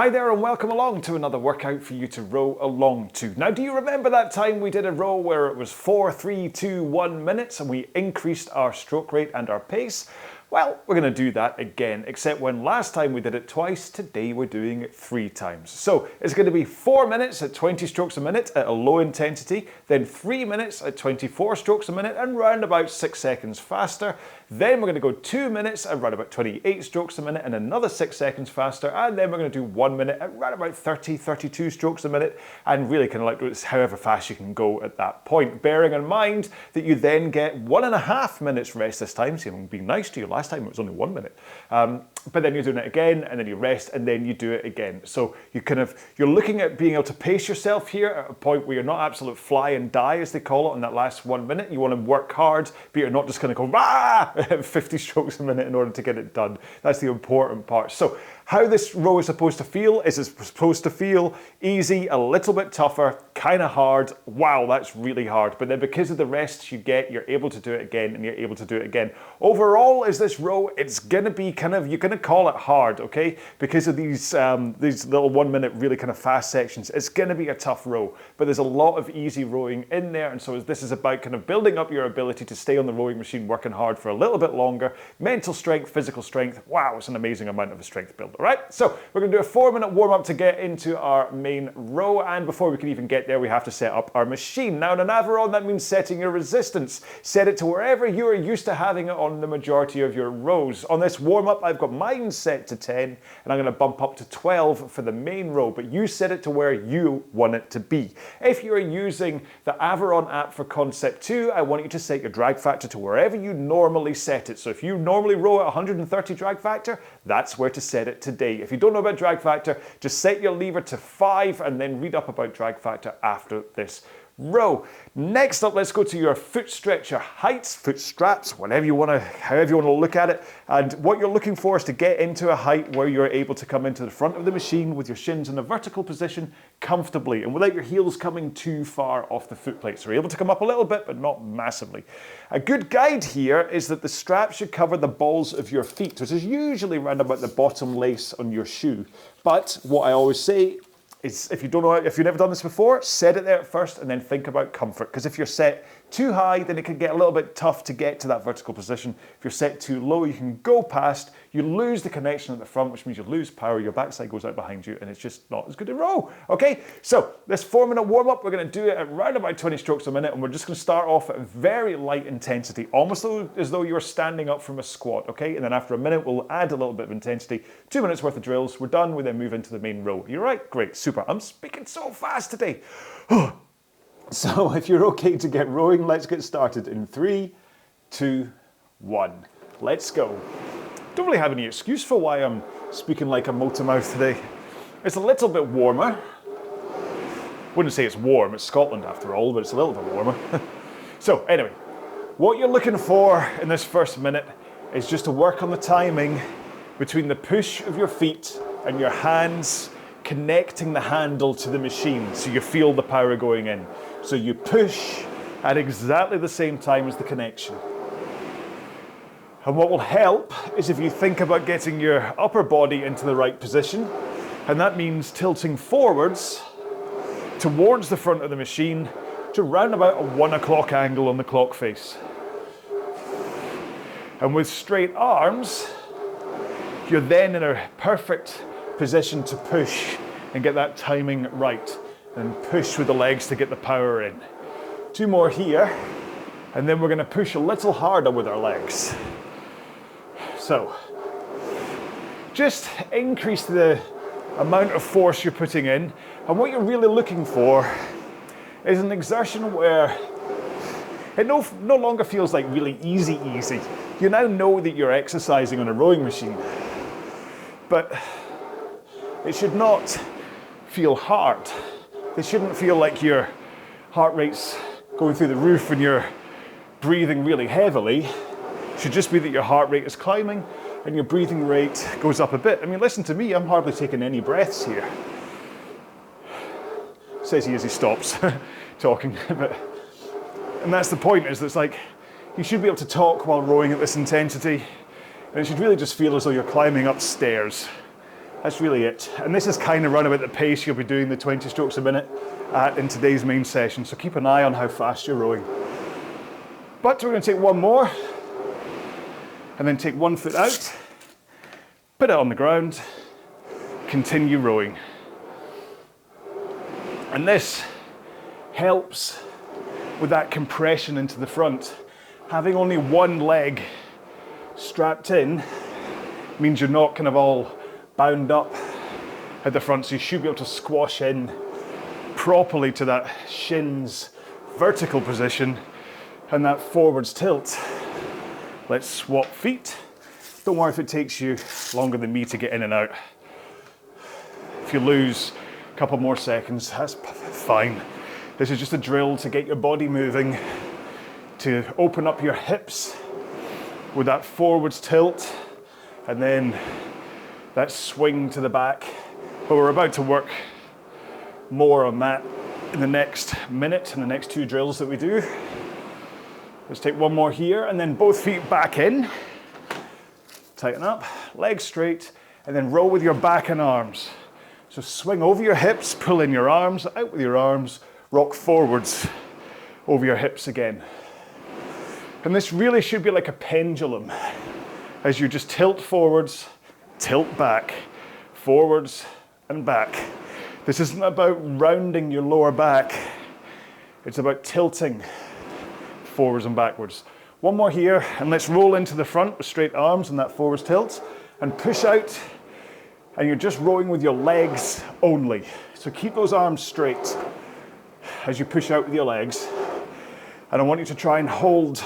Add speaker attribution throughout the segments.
Speaker 1: Hi there and welcome along to another workout for you to row along to. Now, do you remember that time we did a row where it was 4, 3, 2, 1 minutes and we increased our stroke rate and our pace? Well, we're going to do that again, except when last time we did it twice, today we're doing it 3 times. So it's going to be 4 minutes at 20 strokes a minute at a low intensity, then 3 minutes at 24 strokes a minute and round about 6 seconds faster. Then we're going to go 2 minutes at around about 28 strokes a minute and another 6 seconds faster. And then we're going to do 1 minute at around about 30, 32 strokes a minute and really kind of like it's however fast you can go at that point. Bearing in mind that you then get 1.5 minutes rest this time. So I'm being nice to you. Last time it was only 1 minute. But then you're doing it again and then you rest and then you do it again. So you're looking at being able to pace yourself here at a point where you're not absolute fly and die, as they call it, in that last 1 minute. You want to work hard, but you're not just going to go rah at 50 strokes a minute in order to get it done. That's the important part. So how this row is supposed to feel is it's supposed to feel easy, a little bit tougher, kind of hard. Wow, that's really hard. But then because of the rest you get, you're able to do it again and you're able to do it again. Overall, is this row, it's going to be you're going to call it hard, okay? Because of these little 1 minute really kind of fast sections, it's going to be a tough row. But there's a lot of easy rowing in there. And so this is about kind of building up your ability to stay on the rowing machine, working hard for a little bit longer. Mental strength, physical strength. Wow, it's an amazing amount of a strength builder. All right, so we're going to do a 4 minute warm up to get into our main row. And before we can even get there, we have to set up our machine. Now, in an Aviron, that means setting your resistance. Set it to wherever you are used to having it on the majority of your rows. On this warm up, I've got mine set to 10, and I'm going to bump up to 12 for the main row, but you set it to where you want it to be. If you're using the Aviron app for Concept 2, I want you to set your drag factor to wherever you normally set it. So if you normally row at 130 drag factor, that's where to set it today. If you don't know about drag factor, just set your lever to 5 and then read up about drag factor after this row. Next up, let's go to your foot stretcher heights, foot straps, however you want to look at it. And what you're looking for is to get into a height where you're able to come into the front of the machine with your shins in a vertical position comfortably and without your heels coming too far off the foot plate. So you're able to come up a little bit, but not massively. A good guide here is that the strap should cover the balls of your feet, which is usually around about the bottom lace on your shoe. But what I always say is if you've never done this before, set it there at first and then think about comfort. Because if you're set too high, then it can get a little bit tough to get to that vertical position. If you're set too low, you can go past, you lose the connection at the front, which means you lose power, your backside goes out behind you, and it's just not as good a row. Okay, so this 4 minute warm up, we're going to do it at around about 20 strokes a minute, and we're just going to start off at very light intensity, almost as though you were standing up from a squat, okay? And then after a minute, we'll add a little bit of intensity. 2 minutes worth of drills, we're done, we then move into the main row. You're right? Great, super. I'm speaking so fast today. So if you're okay to get rowing, let's get started in 3, 2, 1. Let's go. Don't really have any excuse for why I'm speaking like a motor mouth today. It's a little bit warmer. Wouldn't say it's warm, it's Scotland after all, but it's a little bit warmer. So anyway, what you're looking for in this first minute is just to work on the timing between the push of your feet and your hands connecting the handle to the machine so you feel the power going in. So you push at exactly the same time as the connection. And what will help is if you think about getting your upper body into the right position, and that means tilting forwards towards the front of the machine to round about a 1 o'clock angle on the clock face. And with straight arms, you're then in a perfect position to push and get that timing right and push with the legs to get the power in. 2 more here, and then we're going to push a little harder with our legs. So just increase the amount of force you're putting in, and what you're really looking for is an exertion where it no longer feels like really easy. You now know that you're exercising on a rowing machine, but it should not feel hard. It shouldn't feel like your heart rate's going through the roof and you're breathing really heavily. It should just be that your heart rate is climbing and your breathing rate goes up a bit. I mean, listen to me, I'm hardly taking any breaths here. Says he as he stops talking. And that's the point, is that it's like, you should be able to talk while rowing at this intensity, and it should really just feel as though you're climbing up stairs. That's really it. And this is kind of run about the pace you'll be doing the 20 strokes a minute in today's main session. So keep an eye on how fast you're rowing. But we're going to take one more and then take one foot out, put it on the ground, continue rowing. And this helps with that compression into the front. Having only one leg strapped in means you're not kind of all bound up at the front, so you should be able to squash in properly to that shins vertical position and that forwards tilt. Let's swap feet. Don't worry if it takes you longer than me to get in and out. If you lose a couple more seconds, that's fine. This is just a drill to get your body moving, to open up your hips with that forwards tilt and then that swing to the back. But we're about to work more on that in the next minute, in the next two drills that we do. Let's take one more here and then both feet back in. Tighten up, legs straight, and then row with your back and arms. So swing over your hips, pull in your arms, out with your arms, rock forwards over your hips again. And this really should be like a pendulum as you just tilt forwards, tilt back, forwards and back. This isn't about rounding your lower back. It's about tilting forwards and backwards. One more here, and let's roll into the front with straight arms and that forwards tilt, and push out, and you're just rowing with your legs only. So keep those arms straight as you push out with your legs. And I want you to try and hold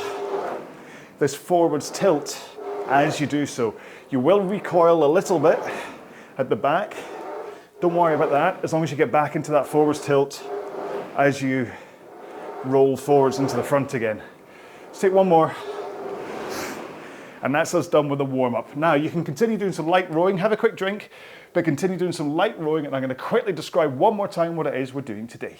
Speaker 1: this forwards tilt as you do so. You will recoil a little bit at the back. Don't worry about that, as long as you get back into that forwards tilt as you roll forwards into the front again. Let's take one more. And that's us done with the warm-up. Now you can continue doing some light rowing, have a quick drink, but continue doing some light rowing, and I'm going to quickly describe one more time what it is we're doing today.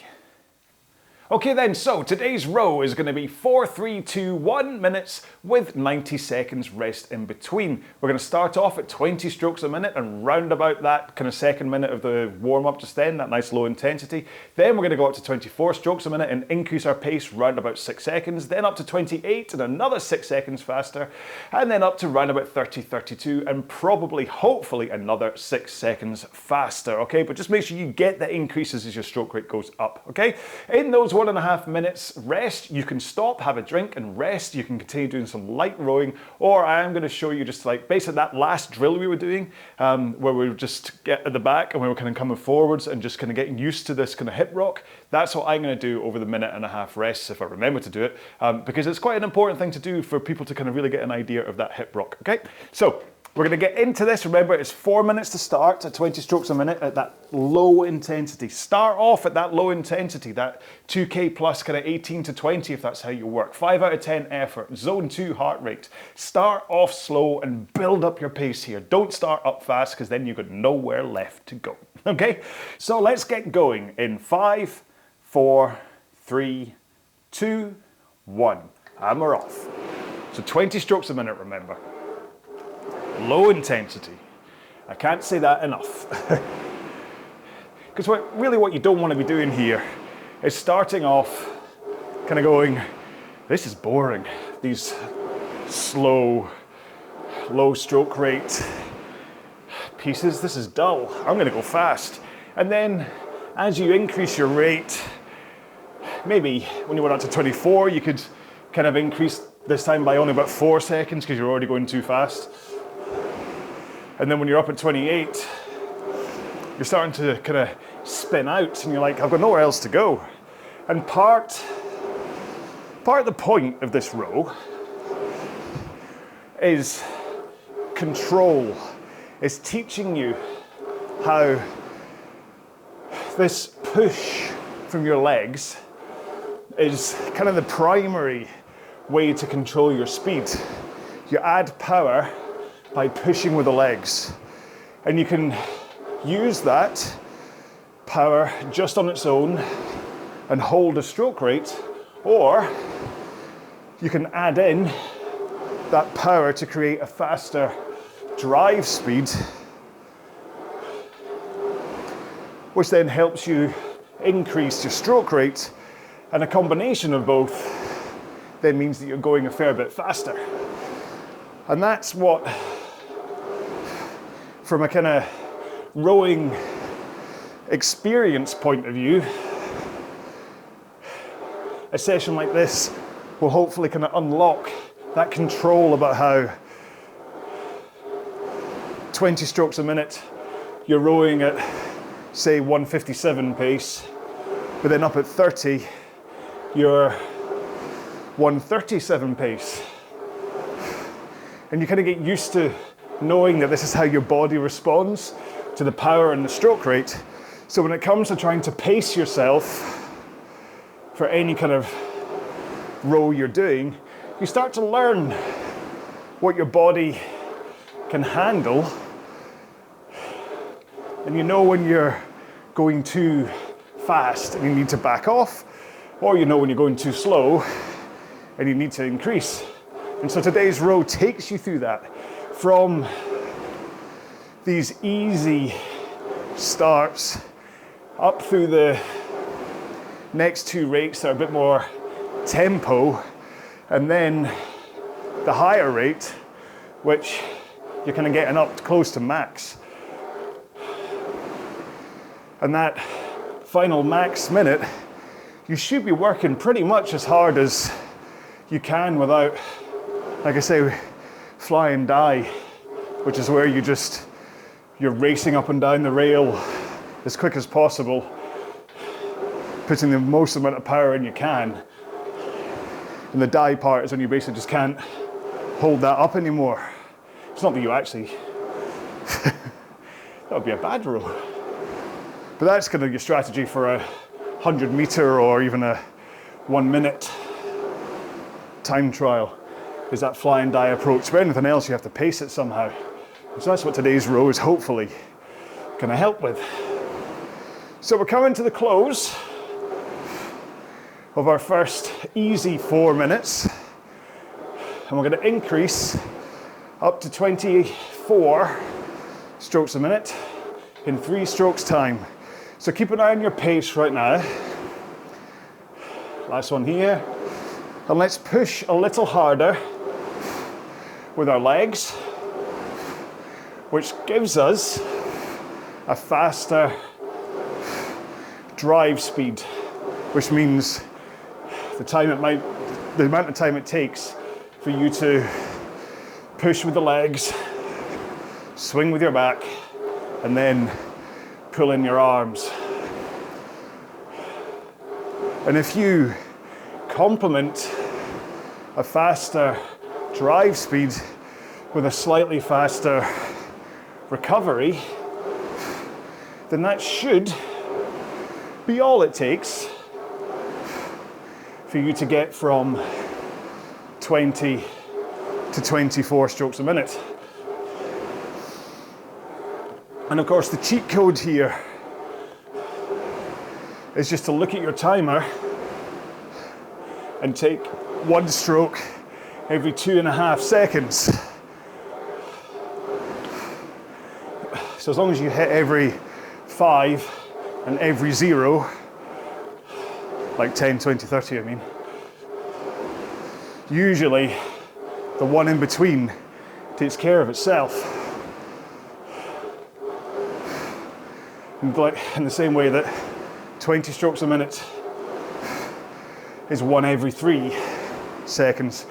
Speaker 1: Okay then, so today's row is going to be 4, 3, 2, 1 minutes with 90 seconds rest in between. We're going to start off at 20 strokes a minute and round about that kind of second minute of the warm-up just then, that nice low intensity. Then we're going to go up to 24 strokes a minute and increase our pace round about 6 seconds, then up to 28 and another 6 seconds faster, and then up to round about 30, 32 and probably, hopefully, another 6 seconds faster, okay? But just make sure you get the increases as your stroke rate goes up, okay? In those 1.5 minutes rest, you can stop, have a drink and rest. You can continue doing some light rowing, or I am going to show you just like basically that last drill we were doing where we would just get at the back and we were kind of coming forwards and just kind of getting used to this kind of hip rock. That's what I'm going to do over the 1.5 minute rest, if I remember to do it, because it's quite an important thing to do for people to kind of really get an idea of that hip rock, okay? So we're going to get into this. Remember, it's 4 minutes to start at 20 strokes a minute at that low intensity. Start off at that low intensity, that 2K plus kind of 18 to 20 if that's how you work. 5 out of 10 effort, zone 2 heart rate. Start off slow and build up your pace here. Don't start up fast because then you've got nowhere left to go. Okay, so let's get going in 5, 4, 3, 2, 1. And we're off. So 20 strokes a minute, remember. Low intensity. I can't say that enough. Because what you don't want to be doing here is starting off kind of going, this is boring. These slow, low stroke rate pieces, this is dull. I'm going to go fast. And then as you increase your rate, maybe when you went up to 24, you could kind of increase this time by only about 4 seconds because you're already going too fast. And then when you're up at 28, you're starting to kind of spin out and you're like, I've got nowhere else to go. And part of the point of this row is control. It's teaching you how this push from your legs is kind of the primary way to control your speed. You add power by pushing with the legs. And you can use that power just on its own and hold a stroke rate, or you can add in that power to create a faster drive speed which then helps you increase your stroke rate, and a combination of both then means that you're going a fair bit faster. And that's what, from a kind of rowing experience point of view, a session like this will hopefully kind of unlock that control about how 20 strokes a minute you're rowing at, say, 157 pace, but then up at 30 you're 137 pace. And you kind of get used to knowing that this is how your body responds to the power and the stroke rate. So when it comes to trying to pace yourself for any kind of row you're doing, you start to learn what your body can handle, and you know when you're going too fast and you need to back off, or you know when you're going too slow and you need to increase. And so today's row takes you through that, from these easy starts up through the next two rates that are a bit more tempo, and then the higher rate, which you're kind of getting up close to max. And that final max minute, you should be working pretty much as hard as you can without, like I say, fly and die, which is where you're racing up and down the rail as quick as possible, putting the most amount of power in you can. And the die part is when you basically just can't hold that up anymore. It's not that you actually, that would be a bad row. But that's kind of your strategy for a 100 meter or even a 1 minute time trial, is that fly and die approach. For anything else, you have to pace it somehow. So that's what today's row is hopefully going to help with. So we're coming to the close of our first easy 4 minutes, and we're going to increase up to 24 strokes a minute in 3 strokes time. So keep an eye on your pace right now. Last one here. And let's push a little harder with our legs, which gives us a faster drive speed, which means the amount of time it takes for you to push with the legs, swing with your back, and then pull in your arms. And if you complement a faster drive speed with a slightly faster recovery, then that should be all it takes for you to get from 20 to 24 strokes a minute. And of course, the cheat code here is just to look at your timer and take 1 stroke every 2.5 seconds. So as long as you hit every 5 and every 0, like 10, 20, 30, I mean, usually the one in between takes care of itself. And like in the same way that 20 strokes a minute is 1 every 3 seconds.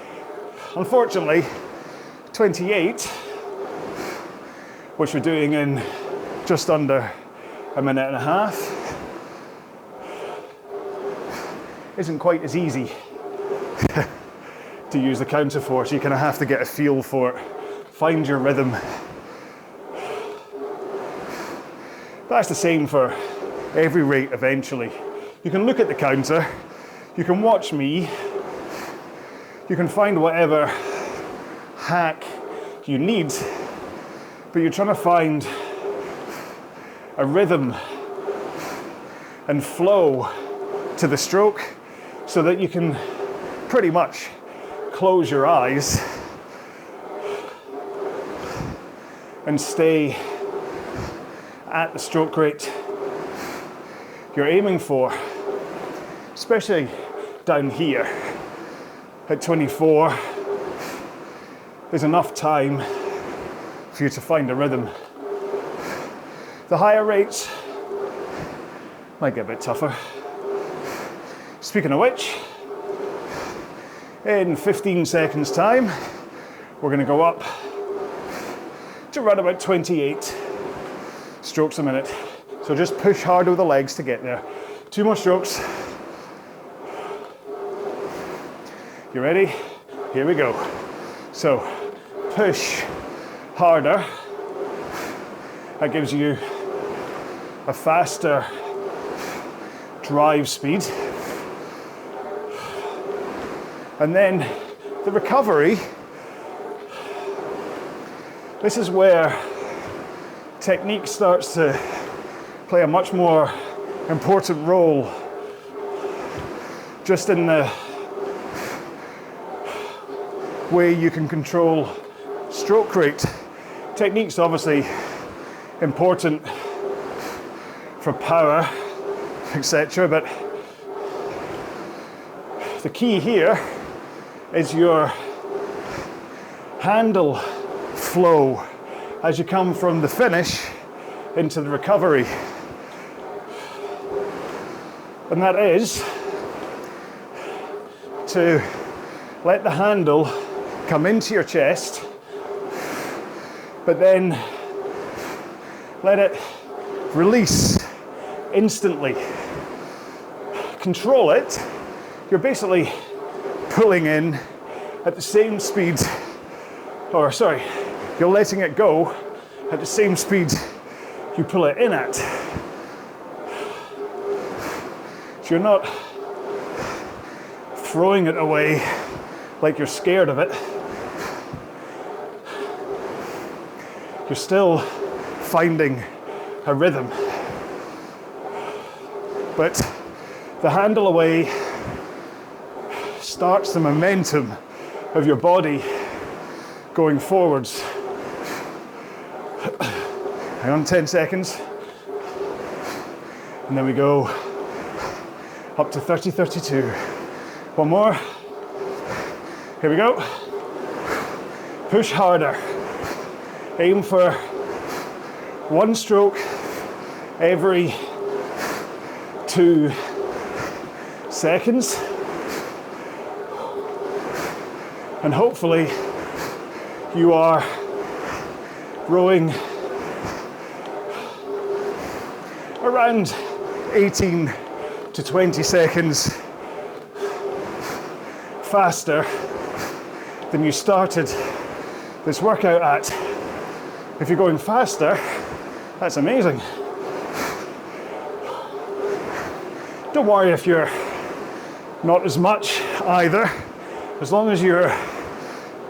Speaker 1: Unfortunately, 28, which we're doing in just under a minute and a half, isn't quite as easy to use the counter for, so you kind of have to get a feel for it, find your rhythm. That's the same for every rate eventually. You can look at the counter, you can watch me, you can find whatever hack you need, but you're trying to find a rhythm and flow to the stroke so that you can pretty much close your eyes and stay at the stroke rate
Speaker 2: you're aiming for, especially down here at 24, is enough time for you to find a rhythm. The higher rates might get a bit tougher. Speaking of which, in 15 seconds time, we're going to go up to around about 28 strokes a minute. So just push hard with the legs to get there. 2 more strokes. You ready? Here we go. So push harder. That gives you a faster drive speed. And then the recovery, this is where technique starts to play a much more important role, just in the way you can control stroke rate. Technique's obviously important for power, etc., but the key here is your handle flow as you come from the finish into the recovery. And that is to let the handle come into your chest, but then let it release instantly. Control it. You're basically pulling in at the same speed, or sorry, you're letting it go at the same speed you pull it in at. So you're not throwing it away like you're scared of it. You're still finding a rhythm. But the handle away starts the momentum of your body going forwards. Hang on, 10 seconds. And then we go up to 30, 32. One more. Here we go. Push harder. Aim for 1 stroke every 2 seconds. And hopefully you are rowing around 18 to 20 seconds faster than you started this workout at. If you're going faster, that's amazing. Don't worry if you're not as much either, as long as you're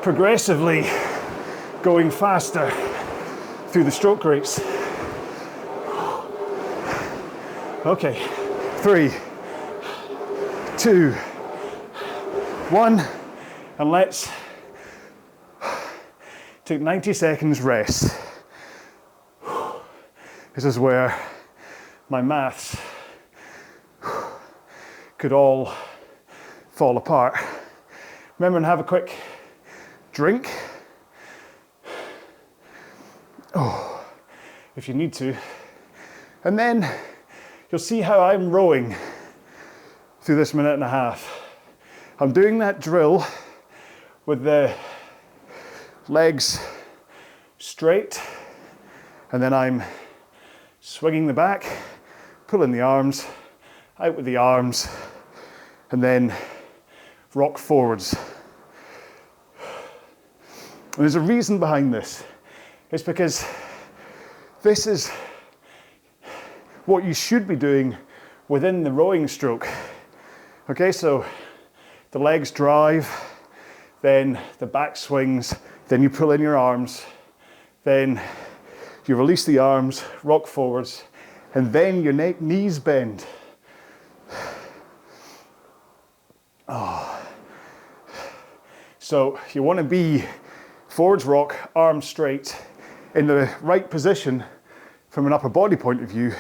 Speaker 2: progressively going faster through the stroke rates. Okay, 3, 2, 1, and let's take 90 seconds rest. This is where my maths could all fall apart. Remember to have a quick drink. Oh, if you need to. And then you'll see how I'm rowing through this minute and a half. I'm doing that drill with the legs straight, and then I'm swinging the back, pulling the arms, out with the arms, and then rock forwards. And there's a reason behind this. It's because this is what you should be doing within the rowing stroke. Okay, so the legs drive, then the back swings, then you pull in your arms, then you release the arms, rock forwards, and then your knees bend. Oh. So you want to be forwards rock, arms straight, in the right position from an upper body point of view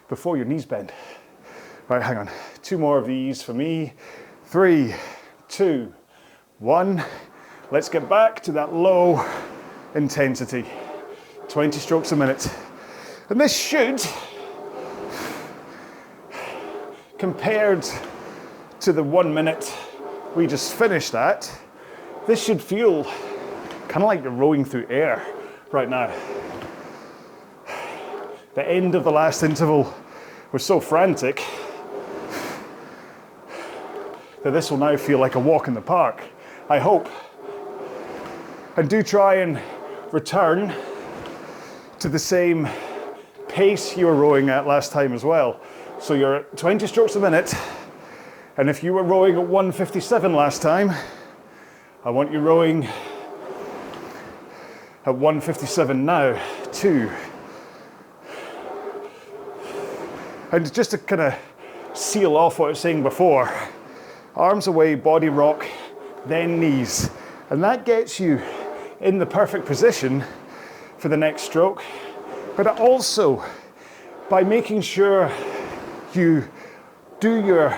Speaker 2: before your knees bend. Right, hang on. 2 more of these for me. 3, 2, 1. Let's get back to that low intensity. 20 strokes a minute. And this should, compared to the 1 minute we just finished at, this should feel kind of like you're rowing through air right now. The end of the last interval was so frantic that this will now feel like a walk in the park, I hope. And do try and return to the same pace you were rowing at last time as well. So you're at 20 strokes a minute, and if you were rowing at 1:57 last time, I want you rowing at 1:57 now, too. And just to kind of seal off what I was saying before, arms away, body rock, then knees. And that gets you in the perfect position for the next stroke. But also, by making sure you do your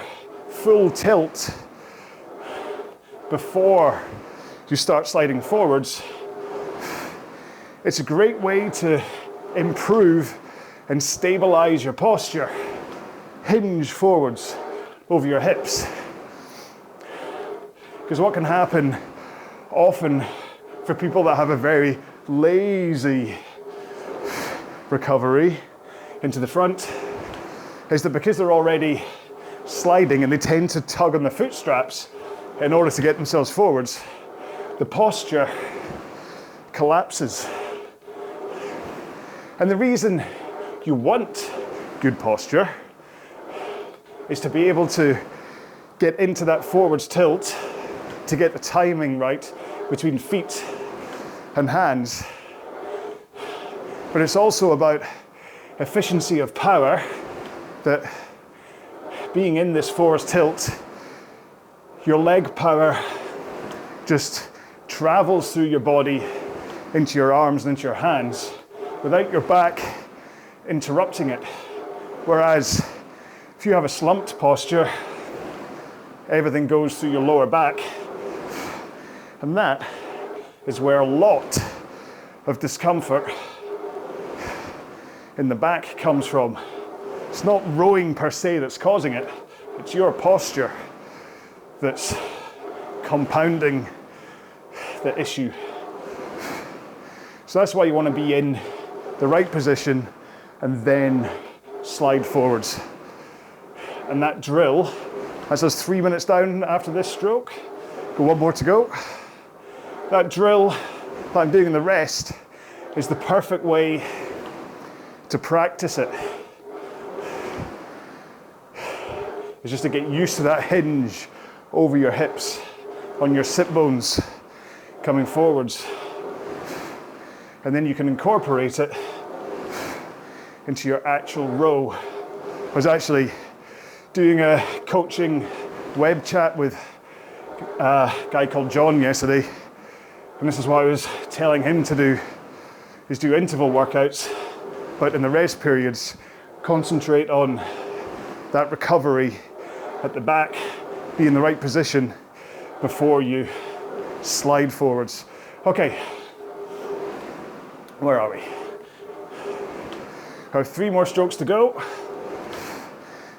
Speaker 2: full tilt before you start sliding forwards, it's a great way to improve and stabilize your posture. Hinge forwards over your hips. Because what can happen often for people that have a very lazy recovery into the front is that because they're already sliding and they tend to tug on the foot straps in order to get themselves forwards, the posture collapses. And the reason you want good posture is to be able to get into that forwards tilt, to get the timing right between feet and hands. But it's also about efficiency of power, that being in this forwards tilt, your leg power just travels through your body into your arms and into your hands without your back interrupting it. Whereas if you have a slumped posture, everything goes through your lower back, and that is where a lot of discomfort in the back comes from. It's not rowing per se that's causing it, it's your posture that's compounding the issue. So that's why you want to be in the right position and then slide forwards. And that drill, as us 3 minutes down after this stroke, got 1 more to go. That drill that I'm doing in the rest is the perfect way to practice it. It's just to get used to that hinge over your hips, on your sit bones, coming forwards. And then you can incorporate it into your actual row. I was actually doing a coaching web chat with a guy called John yesterday, and this is what I was telling him to do, is do interval workouts, but in the rest periods, concentrate on that recovery at the back, be in the right position before you slide forwards. Okay, where are we? I have 3 more strokes to go.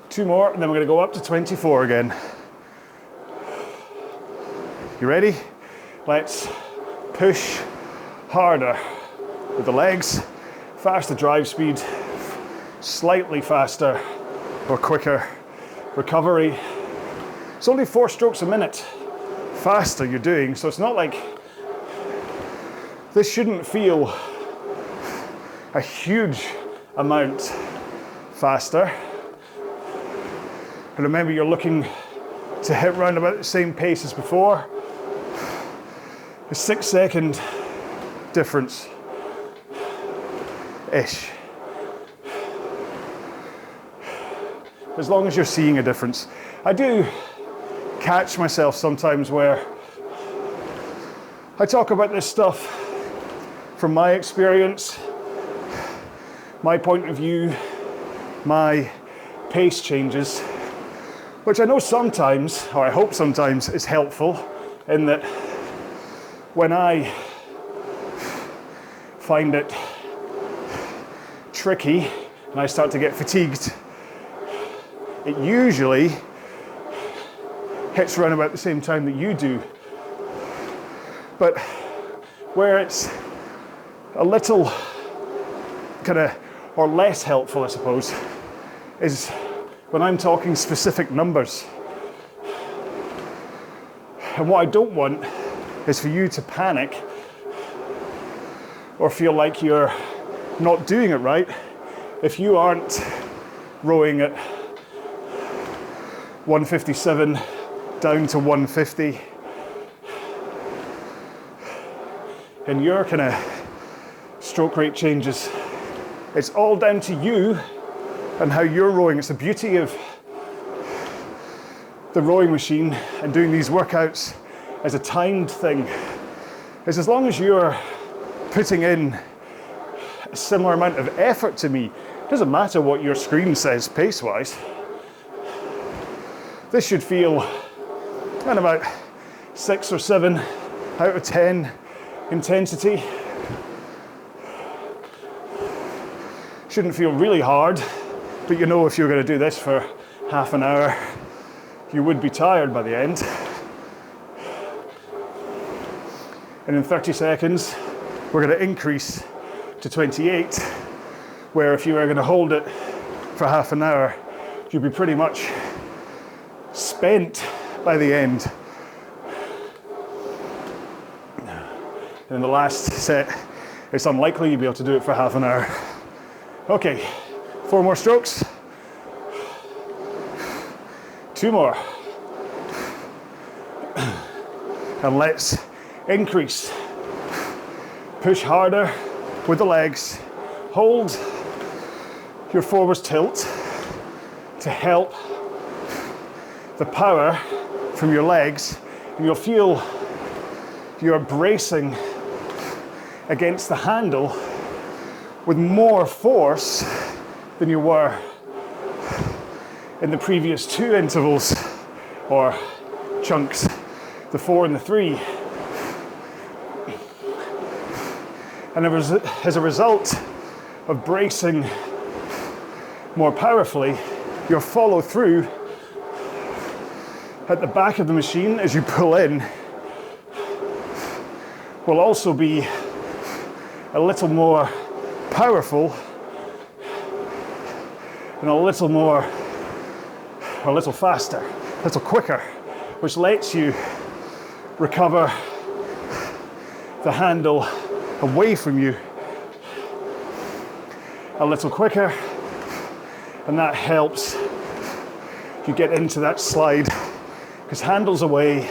Speaker 2: 2 more, and then we're going to go up to 24 again. You ready? Let's push harder with the legs. Faster drive speed, slightly faster or quicker recovery. It's only 4 strokes a minute faster you're doing, so it's not like this shouldn't feel a huge amount faster. But remember, you're looking to hit round about the same pace as before. A 6-second difference ish. As long as you're seeing a difference. I do catch myself sometimes where I talk about this stuff from my experience, my point of view, my pace changes, which I know sometimes, or I hope sometimes, is helpful in that when I find it tricky and I start to get fatigued, it usually hits around about the same time that you do. But where it's a little kind of, or less helpful, I suppose, is when I'm talking specific numbers. And what I don't want is for you to panic or feel like you're not doing it right if you aren't rowing at 157 down to 150 and your kind of stroke rate changes. It's all down to you and how you're rowing. It's the beauty of the rowing machine and doing these workouts as a timed thing, is as long as you're putting in a similar amount of effort to me, it doesn't matter what your screen says pace-wise. This should feel around about 6 or 7 out of 10 intensity. Shouldn't feel really hard, but you know if you're going to do this for half an hour, you would be tired by the end. And in 30 seconds, we're going to increase to 28, where if you were going to hold it for half an hour, you'd be pretty much spent by the end. And in the last set, it's unlikely you'll be able to do it for half an hour. Okay, 4 more strokes. 2 more. And let's increase. Push harder with the legs. Hold your forwards tilt to help the power from your legs, and you'll feel you're bracing against the handle with more force than you were in the previous 2 intervals or chunks, the 4 and the 3. And as a result of bracing more powerfully, your follow through at the back of the machine as you pull in will also be a little more powerful and a little faster, a little quicker, which lets you recover the handle away from you a little quicker, and that helps you get into that slide, because handles away,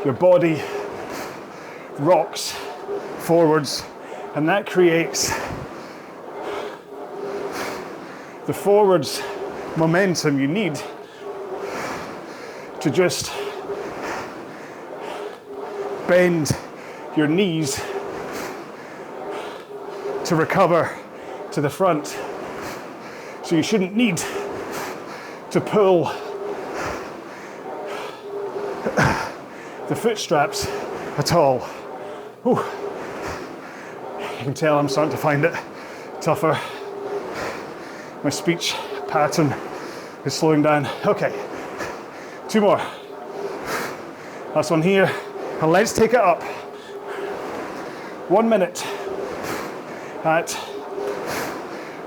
Speaker 2: your body rocks forwards, and that creates the forwards momentum you need to just bend your knees to recover to the front. So you shouldn't need to pull the foot straps at all. Whew. You can tell I'm starting to find it tougher. My speech pattern is slowing down. Okay, 2 more. Last one here, and let's take it up. 1 minute at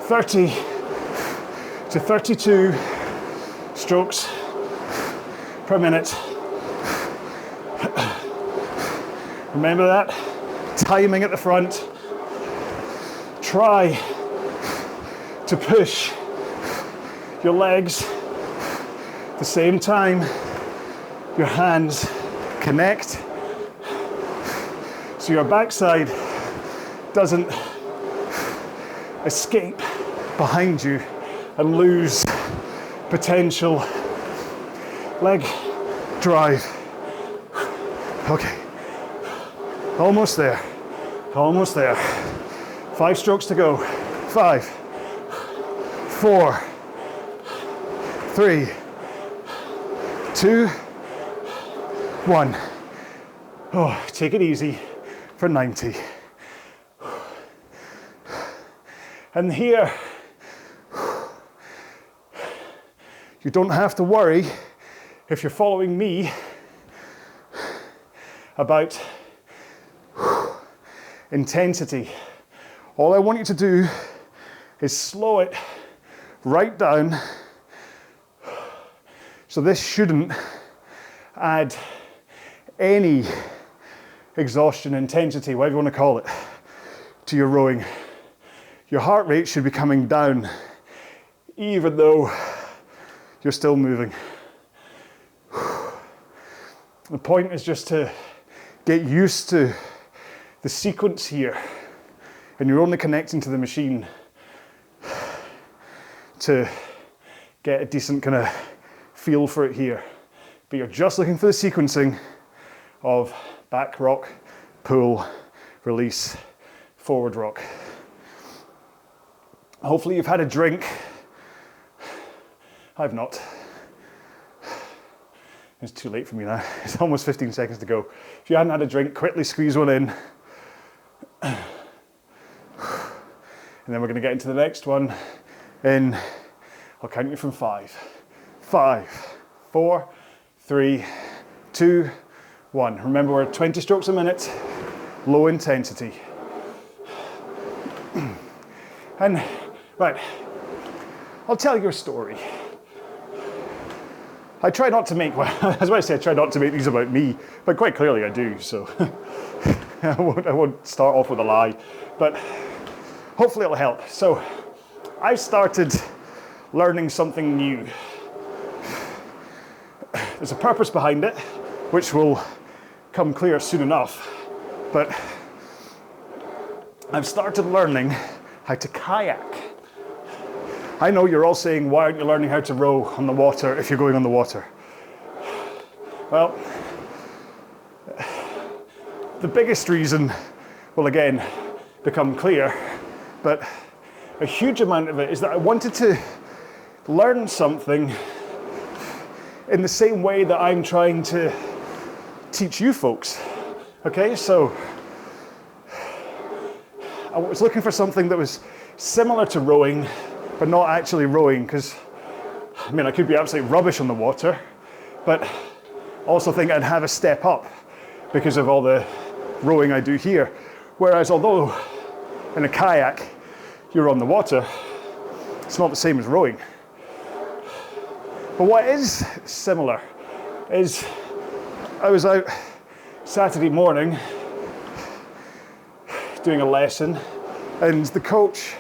Speaker 2: 30 to 32 strokes per minute. Remember that? Timing at the front. Try to push your legs at the same time your hands connect, so your backside doesn't escape behind you and lose potential leg drive. Okay, almost there, almost there. 5 strokes to go. 5, 4, 3, 2, 1. Oh, take it easy for 90. And here, you don't have to worry if you're following me about intensity. All I want you to do is slow it right down. So this shouldn't add any exhaustion, intensity, whatever you want to call it, to your rowing. Your heart rate should be coming down, even though you're still moving. The point is just to get used to the sequence here, and you're only connecting to the machine to get a decent kind of feel for it here. But you're just looking for the sequencing of back rock, pull, release, forward rock. Hopefully you've had a drink. I've not. It's too late for me now. It's almost 15 seconds to go. If you hadn't had a drink, quickly squeeze one in. And then we're going to get into the next one in, I'll count you from 5. 5, 4, 3, 2, 1. Remember, we're at 20 strokes a minute, low intensity. And, right, I'll tell you a story. I try not to make, well, as I say, I try not to make these about me, but quite clearly I do, so I won't start off with a lie, but hopefully it'll help. So I started learning something new. There's a purpose behind it, which will come clear soon enough, but I've started learning how to kayak. I know you're all saying, why aren't you learning how to row on the water if you're going on the water? Well, the biggest reason will again become clear, but a huge amount of it is that I wanted to learn something in the same way that I'm trying to teach you folks. Okay, so I was looking for something that was similar to rowing, but not actually rowing, because I mean, I could be absolutely rubbish on the water, but also think I'd have a step up because of all the rowing I do here. Whereas although in a kayak you're on the water, it's not the same as rowing. But what is similar is I was out Saturday morning doing a lesson, and the coach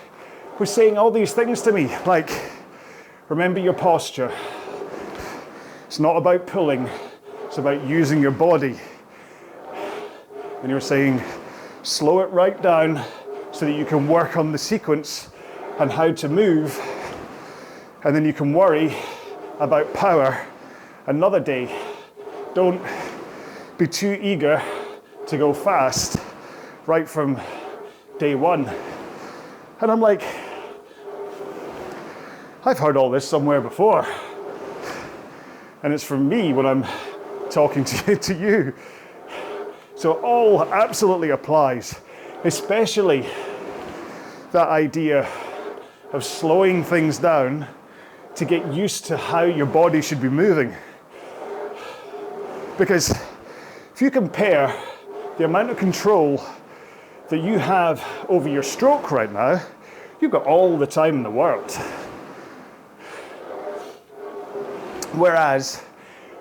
Speaker 2: was saying all these things to me, like, remember your posture. It's not about pulling, it's about using your body. And you were saying, slow it right down so that you can work on the sequence and how to move, and then you can worry about power another day. Don't be too eager to go fast right from day one. And I'm like, I've heard all this somewhere before. And it's from me when I'm talking to you. So it all absolutely applies, especially that idea of slowing things down to get used to how your body should be moving. Because if you compare the amount of control that you have over your stroke right now, you've got all the time in the world. Whereas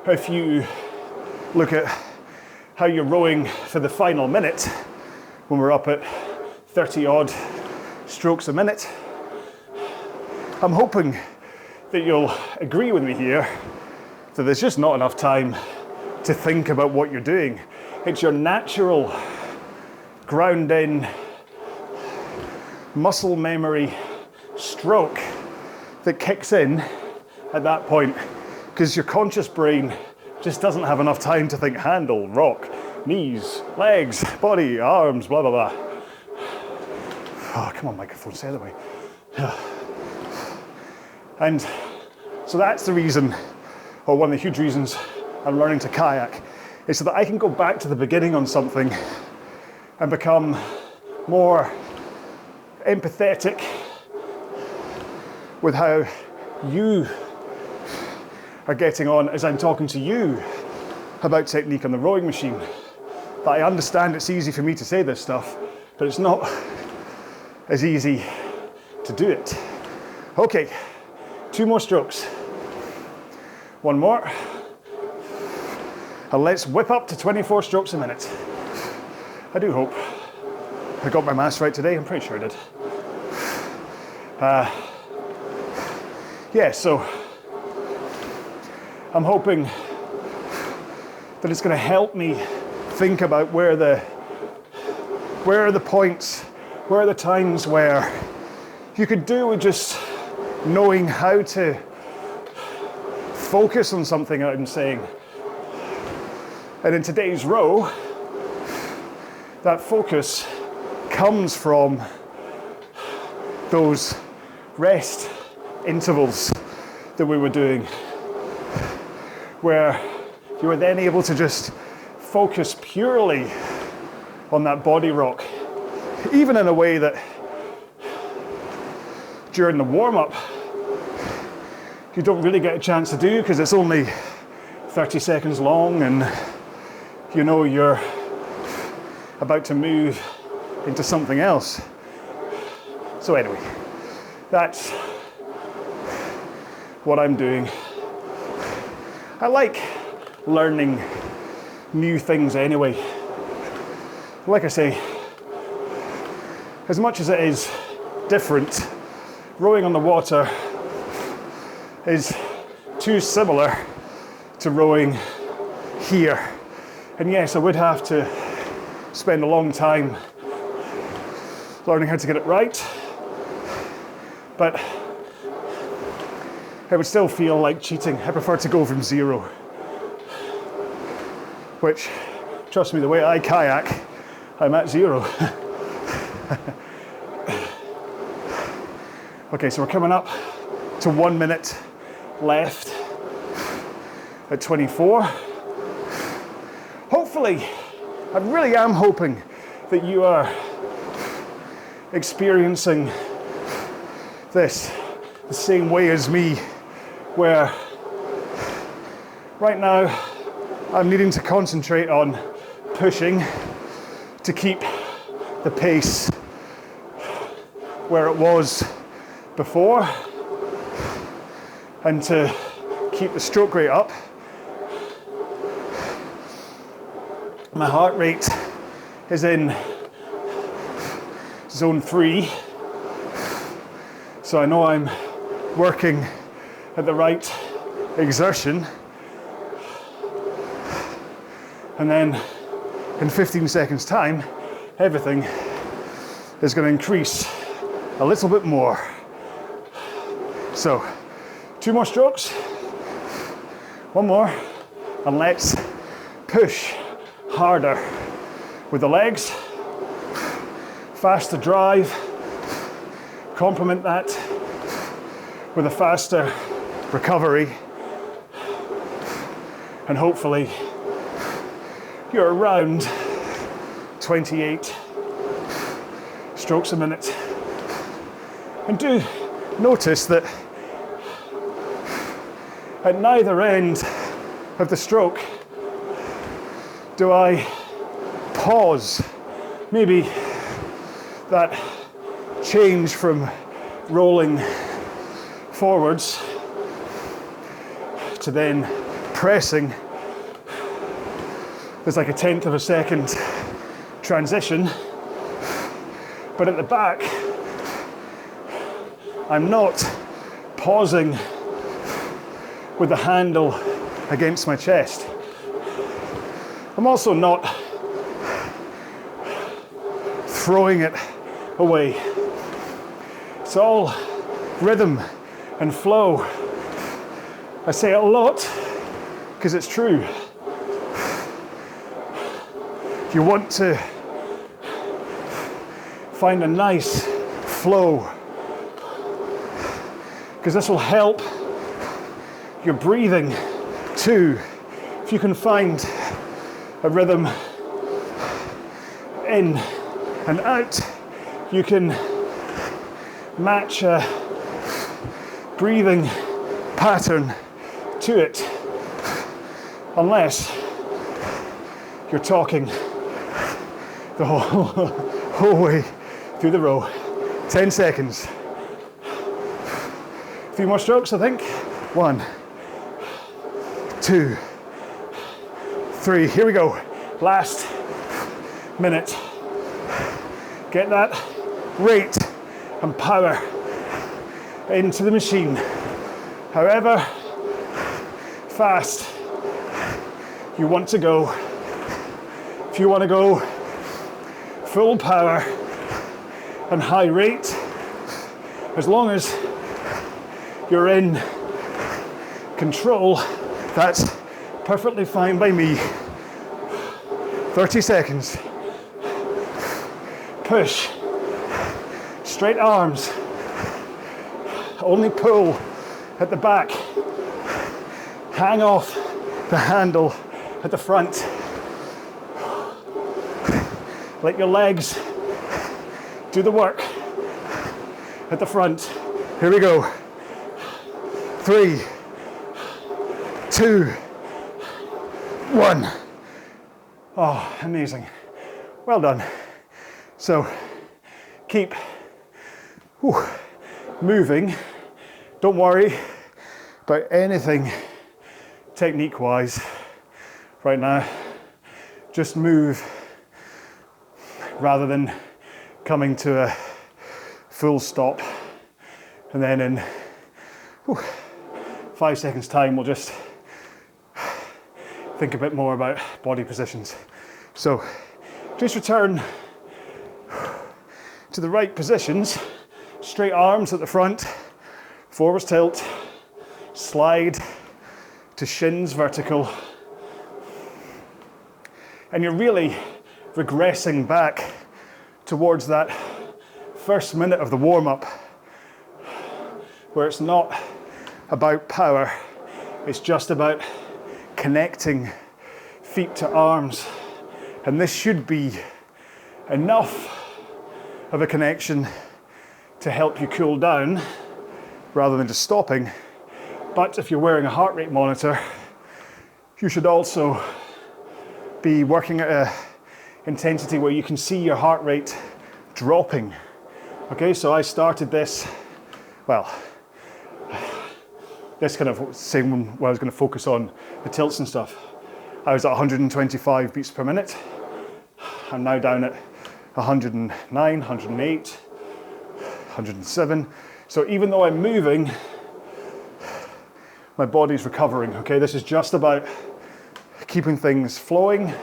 Speaker 2: if you look at how you're rowing for the final minute, when we're up at 30 odd strokes a minute, I'm hoping that you'll agree with me here that there's just not enough time to think about what you're doing. It's your natural ground in muscle memory stroke that kicks in at that point, because your conscious brain just doesn't have enough time to think handle, rock, knees, legs, body, arms, blah, blah, blah. Oh, come on, microphone, say it that way. And so that's the reason, or one of the huge reasons I'm learning to kayak is so that I can go back to the beginning on something and become more empathetic with how you are getting on as I'm talking to you about technique on the rowing machine. That I understand it's easy for me to say this stuff, but it's not as easy to do it. Okay, 2 more strokes. 1 more. And let's whip up to 24 strokes a minute. I do hope I got my maths right today. I'm pretty sure I did. Yeah, so I'm hoping that it's going to help me think about where are the points, where are the times where you could do with just knowing how to focus on something I'm saying. And in today's row, that focus comes from those rest intervals that we were doing, where you were then able to just focus purely on that body rock, even in a way that during the warm-up you don't really get a chance to do because it's only 30 seconds long and you know you're about to move into something else. So anyway, that's what I'm doing. I like learning new things anyway. Like I say, as much as it is different, rowing on the water is too similar to rowing here. And yes, I would have to spend a long time learning how to get it right, but it would still feel like cheating. I prefer to go from 0, which, trust me, the way I kayak, I'm at 0. Okay, so we're coming up to 1 minute left at 24. Hopefully, I really am hoping that you are experiencing this the same way as me, where right now I'm needing to concentrate on pushing to keep the pace where it was before and to keep the stroke rate up. My heart rate is in zone 3, so I know I'm working at the right exertion. And then in 15 seconds time, everything is going to increase a little bit more. So 2 more strokes, 1 more, and let's push harder with the legs. Faster drive, complement that with a faster recovery, and hopefully you're around 28 strokes a minute. And do notice that at neither end of the stroke do I pause. Maybe that change from rolling forwards to then pressing, there's like a 1/10 of a second transition, but at the back I'm not pausing with the handle against my chest. I'm also not throwing it away. It's all rhythm and flow. I say it a lot because it's true. If you want to find a nice flow, because this will help your breathing too. If if you can find a rhythm in and out, you can match a breathing pattern to it, unless you're talking the whole way through the row. 10 seconds. A few more strokes, I think. 1, 2, 3. Here we go. Last minute. Get that rate and power into the machine. However fast you want to go. If you want to go full power and high rate, as long as you're in control, that's perfectly fine by me. 30 seconds. Push. Straight arms. Only pull at the back. Hang off the handle at the front. Let your legs do the work at the front. Here we go. 3, 2, 1. Oh, amazing. Well done. So, keep moving. Don't worry about anything technique-wise right now. Just move rather than coming to a full stop. And then in 5 seconds time, we'll just think a bit more about body positions. So just return to the right positions. Straight arms at the front, forwards tilt, slide to shins vertical. And you're really regressing back towards that first minute of the warm-up, where it's not about power, it's just about connecting feet to arms. And this should be enough of a connection to help you cool down rather than just stopping. But if you're wearing a heart rate monitor, you should also be working at an intensity where you can see your heart rate dropping. Okay, so I started this, this kind of same where I was going to focus on the tilts and stuff. I was at 125 beats per minute. I'm now down at 109, 108, 107. So even though I'm moving, my body's recovering, okay? This is just about keeping things flowing,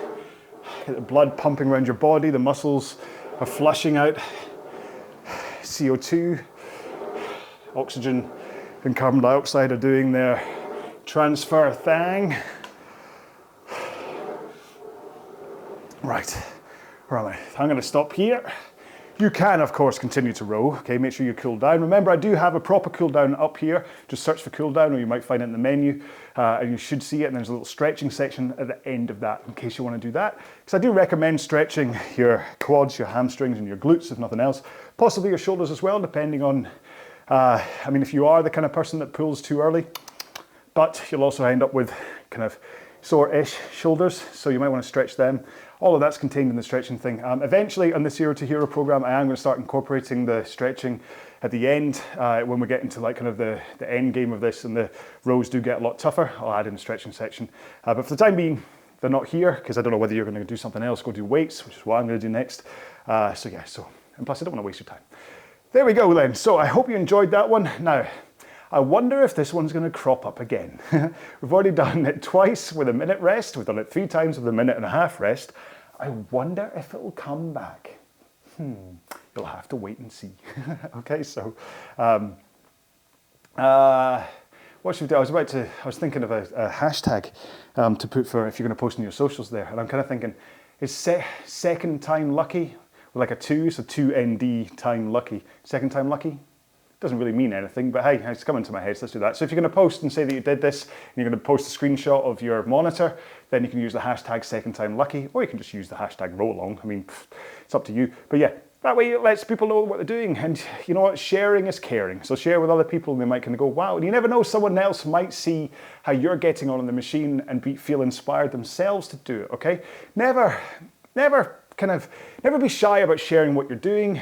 Speaker 2: get the blood pumping around your body, the muscles are flushing out CO2, oxygen and carbon dioxide are doing their transfer thing. Right, where am I? I'm going to stop here. You can, of course, continue to row. Okay, make sure you cool down. Remember, I do have a proper cool down up here. Just search for cool down, or you might find it in the menu, and you should see it. And there's a little stretching section at the end of that, in case you want to do that. Because I do recommend stretching your quads, your hamstrings, and your glutes, if nothing else. Possibly your shoulders as well, depending on. I mean, if you are the kind of person that pulls too early, but you'll also end up with kind of sore-ish shoulders, so you might want to stretch them. All of that's contained in the stretching thing. Eventually, on the Zero to Hero program, I am going to start incorporating the stretching at the end when we get into like kind of the end game of this and the rows do get a lot tougher. I'll add in the stretching section. But for the time being, they're not here because I don't know whether you're going to do something else, go do weights, which is what I'm going to do next. And plus I don't want to waste your time. There we go then. So I hope you enjoyed that one. Now, I wonder if this one's going to crop up again. We've already done it twice with a minute rest. We've done it 3 times with a minute and a half rest. I wonder if it will come back. You'll have to wait and see. Okay, so what should we do? I was thinking of a hashtag to put for if you're going to post on your socials there. And I'm kind of thinking, is second time lucky? With like a 2, so 2ND time lucky. Second time lucky? doesn't really mean anything, but hey, it's come into my head, so let's do that. So if you're going to post and say that you did this, and you're going to post a screenshot of your monitor, then you can use the hashtag second time lucky, or you can just use the hashtag row along. I mean, it's up to you. But yeah, that way it lets people know what they're doing. And you know what? Sharing is caring. So share with other people and they might kind of go, wow. And you never know, someone else might see how you're getting on in the machine and feel inspired themselves to do it, okay? Never be shy about sharing what you're doing.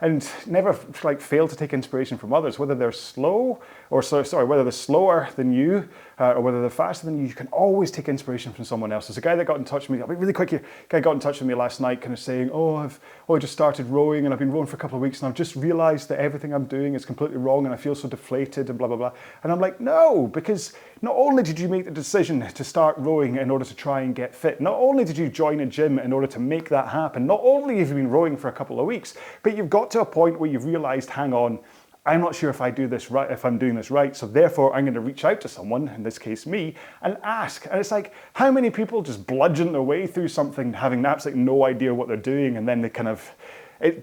Speaker 2: And never like fail to take inspiration from others, whether they're slow or whether they're slower than you or whether they're faster than you. You can always take inspiration from someone else. There's a guy that got in touch with me. I'll be really quick here. A guy got in touch with me last night, kind of saying, I just started rowing and I've been rowing for a couple of weeks and I've just realized that everything I'm doing is completely wrong and I feel so deflated and blah blah blah. And I'm like, no, because not only did you make the decision to start rowing in order to try and get fit, not only did you join a gym in order to make that happen, not only have you been rowing for a couple of weeks, but you've got to a point where you've realized, hang on, I'm not sure if I do this right, if I'm doing this right, so therefore I'm going to reach out to someone, in this case me, and ask. And it's like, how many people just bludgeon their way through something having absolutely no idea what they're doing, and then they kind of,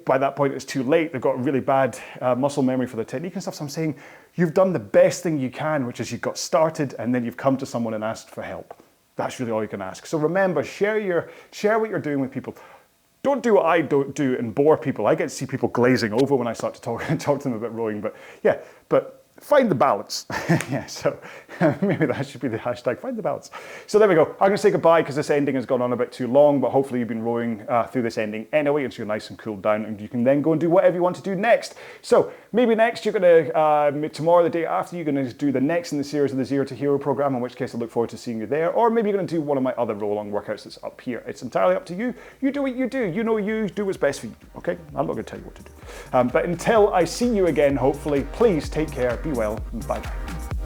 Speaker 2: by that point it's too late, they've got really bad muscle memory for the technique and stuff. So I'm saying, you've done the best thing you can, which is you've got started and then you've come to someone and asked for help. That's really all you can ask. So remember, share what you're doing with people. Don't do what I don't do and bore people. I get to see people glazing over when I start to talk to them about rowing, but find the balance. Yeah, so maybe that should be the hashtag, find the balance. So there we go. I'm going to say goodbye because this ending has gone on a bit too long, but hopefully you've been rowing through this ending anyway, and so you're nice and cooled down, and you can then go and do whatever you want to do next. So maybe next you're going to, tomorrow, the day after, you're going to do the next in the series of the Zero to Hero program, in which case I look forward to seeing you there, or maybe you're going to do one of my other row-along workouts that's up here. It's entirely up to you. You do what you do. You know you do what's best for you, okay? I'm not going to tell you what to do. But until I see you again, hopefully, please take care, be well, and bye-bye.